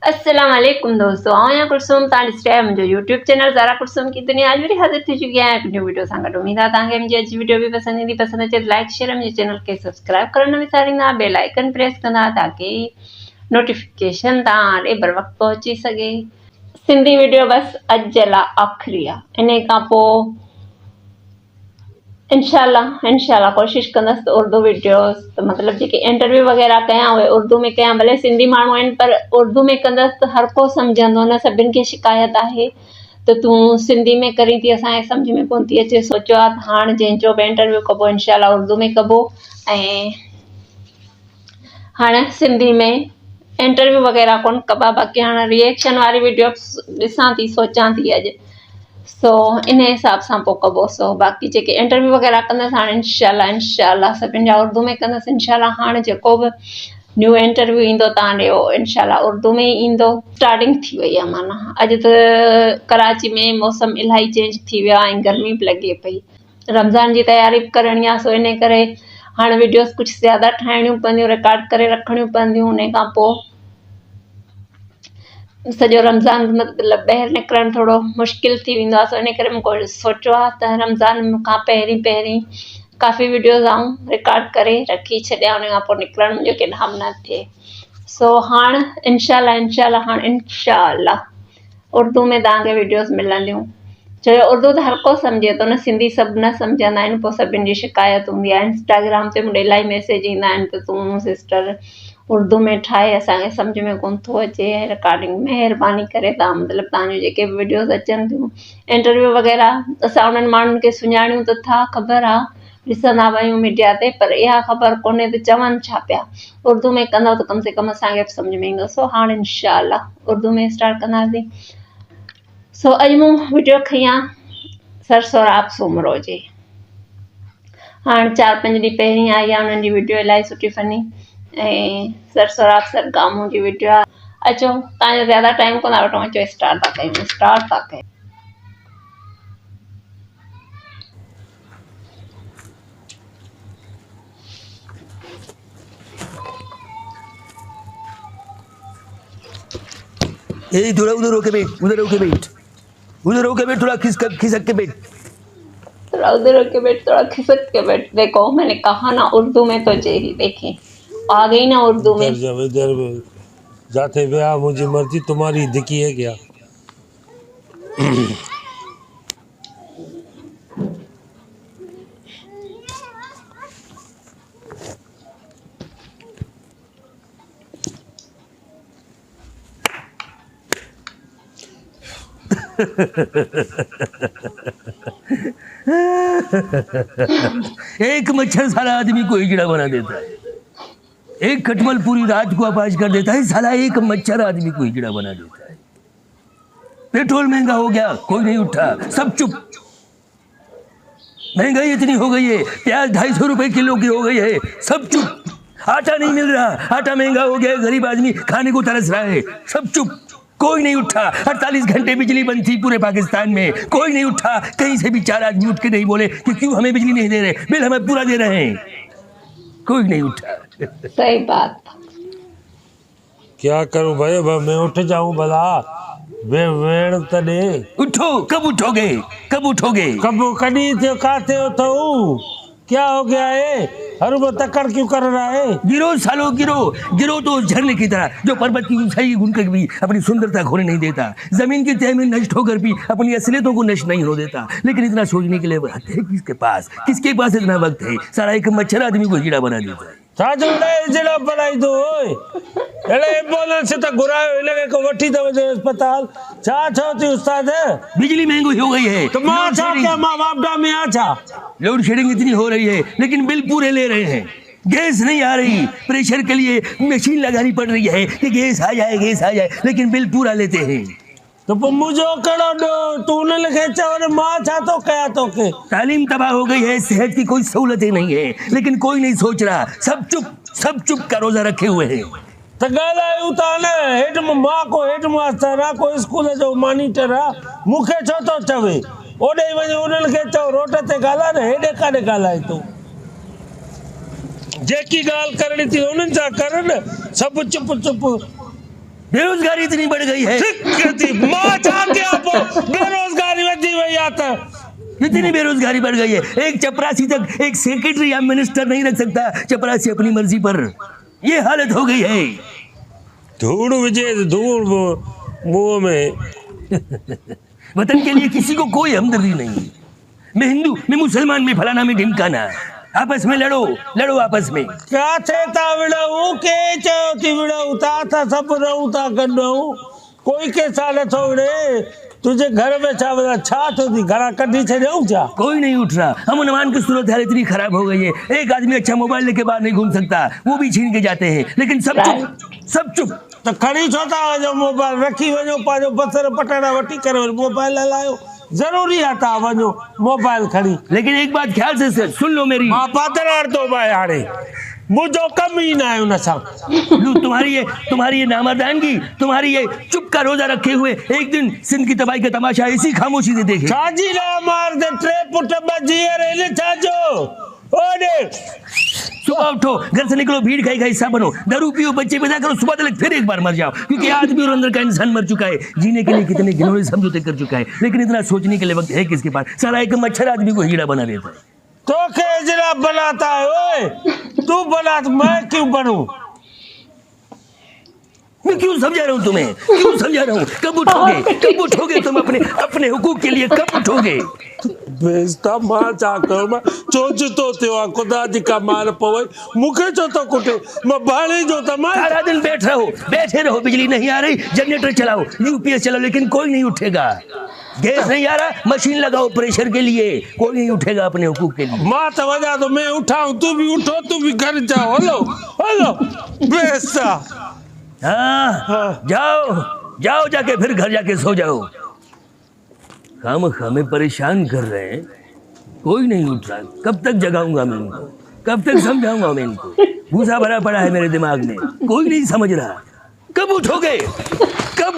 अस्सलाम वालेकुम दोस्तों, आऊं कुलसुम तां ॾिसी रहिया मुंहिंजो यूट्यूब चैनल ज़ारा कुलसुम की दुनिया। आज वरी हाज़िर थी चुकी आहियां न्यू वीडियो सां गॾु। उम्मीद आहे तव्हांखे मुंहिंजी अॼु वीडियो बि पसंदि ईंदी। पसंदि अचे त लाइक शेयर, मुंहिंजे चैनल खे सब्सक्राइब करणु न विसारींदा, बेल आइकन प्रेस कंदा ताकि नोटिफिकेशन तव्हां ॾे बर वक़्तु पहुची सघे। सिंधी वीडियो बस अॼु जे लाइ आख़िरी आहे, इन खां पोइ इंशाल्लाह कोशिश कंदसि त उर्दू वीडियोस त मतिलबु जेके इंटरव्यू वग़ैरह कयां उहे उर्दू में कयां। भले सिंधी माण्हू आहिनि पर उर्दू में कंदसि त हर को सम्झंदो न। सभिनि खे शिकायत आहे त तूं सिंधी में करी थी, असांखे सम्झ में कोन थी अचे। सोचियो आहे त हाणे जंहिंजो बि इंटरव्यू कबो इंशाल्लाह उर्दू में कबो। ऐं हाणे सिंधी में इंटरव्यू वग़ैरह कोन कबा, बाक़ी हाणे रिएक्शन वारी वीडियो ॾिसां थी, सोचां थी अॼु। इन हिसाब सां पोइ कबो। बाक़ी जेके इंटरव्यू वग़ैरह कंदसि हाणे इंशाल्लाह सभिनि जा उर्दू में कंदसि। इंशाल्लाह हाणे जेको बि न्यू इंटरव्यू ईंदो तव्हां ॾे उहो इंशाल्लाह उर्दू में ई ईंदो। स्टार्टिंग थी वई आहे, माना अॼु त कराची में मौसम इलाही चेंज थी वियो आहे ऐं गर्मी बि लॻे पई। रमज़ान जी तयारी बि करणी आहे, सो इन करे हाणे वीडियोस कुझु ज़्यादा ठाहिणियूं पवंदियूं, रिकॉर्ड करे रखणियूं पवंदियूं। उन खां पोइ सॼो रमज़ान मतिलबु ॿाहिरि निकिरणु थोरो मुश्किल थी वेंदो आहे। सो इन करे मूं सोचियो आहे त रमज़ान खां पहिरीं काफ़ी वीडियोज़ आऊं रिकॉर्ड करे रखी छॾियां, उन खां पोइ निकिरणु मुंहिंजो केॾांहुं बि न थिए। हाणे इंशाल्लाह उर्दू में तव्हांखे वीडियोस मिलंदियूं। छो जो उर्दू त हर को सम्झे थो न, सिंधी सभु न सम्झंदा आहिनि। पोइ सभिनि जी शिकायत हूंदी आहे। इंस्टाग्राम ते मूंखे इलाही मैसेज ईंदा आहिनि त तूं सिस्टर उर्दू में ठाहे, असांखे सम्झ में कोन थो अचे रिकॉर्डिंग। महिरबानी करे तव्हां मतिलबु तव्हांजो जेके बि वीडियोस अचनि थियूं इंटरव्यू वग़ैरह, असां उन्हनि माण्हुनि खे सुञाणियूं त था, ख़बर आहे ॾिसंदा वयूं मीडिया ते, पर इहा ख़बर कोन्हे त चवनि छा पिया। उर्दू में कंदव त कम से कम असांखे बि सम्झ में ईंदो। हाणे इंशाल्लाह उर्दू में स्टार्ट कंदासीं। अॼु मूं वीडियो खई आहे सरसोराब सूमरो जी। हाणे 4-5 ॾींहं पहिरीं आई आहे उन्हनि जी वीडियो, इलाही सुठी फनी। ऐं सरसोराब सरगामू जी वीडियो आहे। अचो, तव्हांजो ज़्यादा टाइम कोन था वठूं, अचो स्टार्ट था कयूं। थोड़ा उधर होके बैठ, उधर होके बैठ, थोड़ा खिसक के बैठ, थोड़ा उधर होके बैठ, थोड़ा खिसक के बैठ। देखो मैंने कहा ना उर्दू में, तो जेही देखें आ गई ना उर्दू में। इधर जाते हुए मुझे मर्जी, तुम्हारी दिखी है क्या? एक मच्छर सारा आदमी को हिजड़ा बना देता है, एक खटमल पूरी रात को अपाज कर देता है। साला एक मच्छर आदमी को हिजड़ा बना देता है। पेट्रोल महंगा हो गया, कोई नहीं उठा, सब चुप। महंगाई इतनी हो गई है, प्याज 250 रुपए किलो की हो गई है, सब चुप। आटा नहीं मिल रहा, आटा महंगा हो गया, गरीब आदमी खाने को तरस रहा है, सब चुप। कोई नहीं उठा। 48 घंटे बिजली बंद थी पूरे पाकिस्तान में, कोई नहीं उठा। कहीं से भी 4 आदमी उठ के नहीं बोले कि क्यों हमें बिजली नहीं दे रहे, बिल हमें पूरा दे रहे हैं, कोई नहीं उठा। सही बात। क्या करूं भाई, मैं उठ जाऊं भला? वेण तने उठो, कब उठोगे? कब कड़ी थे काते हो तो क्या हो गया है? हर वो तकड़ क्यों कर रहा है? गिरो सालो, गिरो तो उस झरने की तरह जो पर्वत की ऊंचाई घूमकर भी अपनी सुंदरता खोने नहीं देता, जमीन की तह में नष्ट होकर भी अपनी असलियतों को नष्ट नहीं हो देता। लेकिन इतना सोचने के लिए वक्त है किसके पास इतना वक्त है? सारा एक मच्छर आदमी को हिजड़ा बना देता है। जिला बनाई दो एम्बुलेंस से तो घुरायो इनके को वठी तो अस्पताल छा थी उस्ताद? बिजली महंगी हो गई है तो मां छा क्या, मां बापडा में आछा? लोड शेडिंग इतनी हो रही है लेकिन बिल पूरे ले रहे हैं। गैस नहीं आ रही, प्रेशर के लिए मशीन लगानी पड़ रही है कि गैस आ जाए, लेकिन बिल पूरा लेते हैं। तो मुझे कड़ो दो, तूने लिखे चाहे मां छा तो कया तो के? तालीम तबाह हो गई है, सेहत की कोई सहूलतें नहीं है, लेकिन कोई नहीं सोच रहा। सब चुप का रोजा रखे हुए हैं। तो ॻाल्हायूं था न, हेड मां को हेड मास्टर आहे, को स्कूल जो मॉनिटर आहे, मूंखे छो थो चवे? ओॾे वञी उन्हनि खे चओ रोड ते ॻाल्हाए न, हेॾे काॾे ॻाल्हाए तूं? जेकी ॻाल्हि करणी थी उन्हनि सां कर न, सभु चुप। बेरोजगारी इतनी बढ़ गई है, मां चाहते आप बेरोजगारी वधी वही आता। इतनी बेरोजगारी बढ़ गई है, एक चपरासी तक एक सेक्रेटरी या मिनिस्टर नहीं रख सकता चपरासी अपनी मर्जी पर। ये हालत हो गई है। धूड़ विजय धूड़ मुंह में। वतन के लिए किसी को कोई हमदर्दी नहीं। मैं हिंदू, मैं मुसलमान, मैं फलाना, मैं ढिमकाना। आपस में लड़ो, लड़ो आपस में। क्या थे ता विड़ऊ के चौथी विड़ऊ ता सब रहू ता गडऊ कोई के साले थोड़े तुझे घर में छा तो दी घरा कड्डी से रहू जा। कोई नहीं उठ रहा। अमन अमान की सूरत हाल इतनी खराब हो गई है, एक आदमी अच्छा मोबाइल लेके बाहर नहीं घूम सकता, वो भी छीन के जाते हैं। लेकिन सब चुप, सब चुप। तो खड़ी छोता वजो मोबाइल रखी वजो पाजो बसर पटाड़ा वटी करे मोबाइल लायो जरूरी आता वजो मोबाइल खड़ी। लेकिन एक बात ख्याल से सुन लो मेरी। मां पातरार तो भाई हाड़े मुझो कम ही ना है उन सा। तुम्हारी ये नामर्दानगी, तुम्हारी ये चुप का रोजा रखे हुए एक दिन सिंध की तबाही का तमाशा इसी खामोशी से देखे। छाजी ना मार दे ट्रे पुट बजिए रे छाजो ओडे। सुबह उठो, घर से निकलो, भीड़ का हिस्सा बनो, दारू पियो, बच्चे पैदा करो, सुबह तक फिर एक बार मर जाओ, क्योंकि आदमी और अंदर का इंसान मर चुका है। जीने के लिए कितने घिनौने समझौते कर चुका है, लेकिन इतना सोचने के लिए वक्त है किसके पास? सारा एक मच्छर आदमी को हीरा बना देता है। तो के जरा बनाता है ओए, तू बना तो मैं क्यों बनूं? मैं क्यों समझा रहा हूँ तुम्हें, क्यों समझा रहा हूँ? कब उठोगे तुम अपने हुकूक के लिए, कब उठोगे? बेस्ता मां चाकर मैं चोच तो तेवा खुदा जी का मार पवे मुखे जो तो कुटे मैं भाले जो तमा। सारा दिन बैठे रहो, बिजली नहीं आ रही, जनरेटर चलाओ, यूपीएस चलाओ, लेकिन कोई नहीं उठेगा। गैस नहीं आ रहा, मशीन लगाओ प्रेशर के लिए, कोई नहीं उठेगा अपने हुकूक के लिए। मां तो वजह तो मैं उठाऊं, तू भी उठो, तू भी घर जाओ। हेलो बेस्ता। हाँ, जाओ जाके फिर घर जाके सो जाओ। हम हमें परेशान कर रहे हैं, कोई नहीं उठ रहा। कब तक जगाऊंगा मैं इनको, कब तक समझाऊंगा मैं इनको? भूसा भरा पड़ा है मेरे दिमाग में, कोई नहीं समझ रहा। कब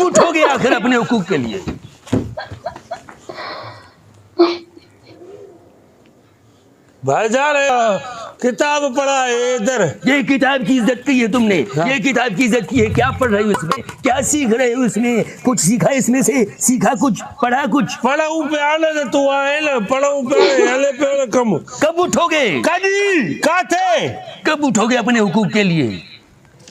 उठोगे आखिर अपने हुकूक के लिए? भाईजान किताब पढ़ा है इधर। ये किताब की इज्जत की है तुमने, ये किताब की इज्जत की है। क्या पढ़ रहे हो इसमें, क्या सीख रहे हो इसमें? कुछ सीखा इसमें से? सीखा कुछ, पढ़ा कुछ? पढ़ाऊ पे आने दे तू आए ना, पढ़ाऊ पे हले पे कम। कब उठोगे? कब उठोगे अपने हुकूक के लिए?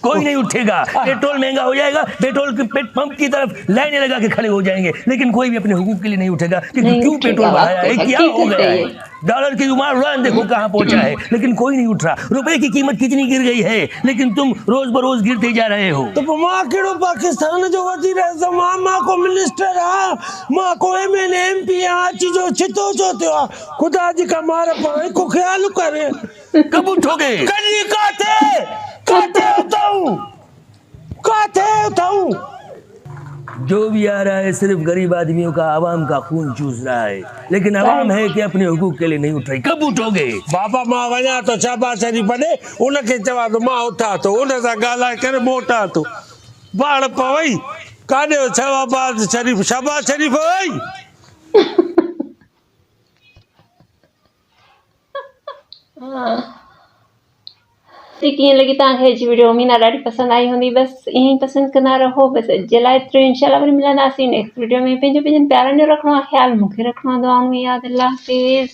कोई नहीं उठेगा। पेट्रोल महंगा हो जाएगा, पेट्रोल के पंप की तरफ लाइनें लगा के खड़े हो जाएंगे, लेकिन कोई भी अपने हुकूक के लिए नहीं उठेगा। क्यों पेट्रोल बढ़ाया है, क्या हो गया है? डॉलर की उड़ान देखो कहाँ पहुंचा है, लेकिन कोई नहीं उठ रहा। रुपए की कीमत कितनी गिर गई है, लेकिन तुम रोज बरोज गिरते जा रहे हो। तो माँ केड़ो पाकिस्तान जो वधी रहे माँ को मिनिस्टर माँ को एमएलए एमपी आची जो छितो जो थियो खुदा जी का मार पर को ख्याल करे। कब उठोगे? कदी काते उठाऊं? जो भी आ रहा है सिर्फ गरीब आदमियों का, आवाम का खून चूस रहा है, लेकिन आवाम है कि अपने हुकूक के लिए नहीं उठ रही। कब उठोगे? बाबा मां वञा तो शाबाशरी पढ़े उनके चवा तो मां उठा तो उन सां ॻाल्हाए करे मोटा तो बाड़ पवई काॾे शाबाश शरीफ वई। कीअं लॻी तव्हांखे अॼु वीडियो? उम्मीद आहे ॾाढी पसंदि आई हूंदी। बसि ईअं ई पसंदि कंदा रहो। बसि अॼु जे लाइ एतिरो। इंशाल्लाह वरी मिलंदासीं नेक्स्ट वीडियो में। पंहिंजो रखिणो आहे ख़्यालु, मूंखे रखिणो आहे। दुआउनि में यादि। अल्लाह हाफ़िज़।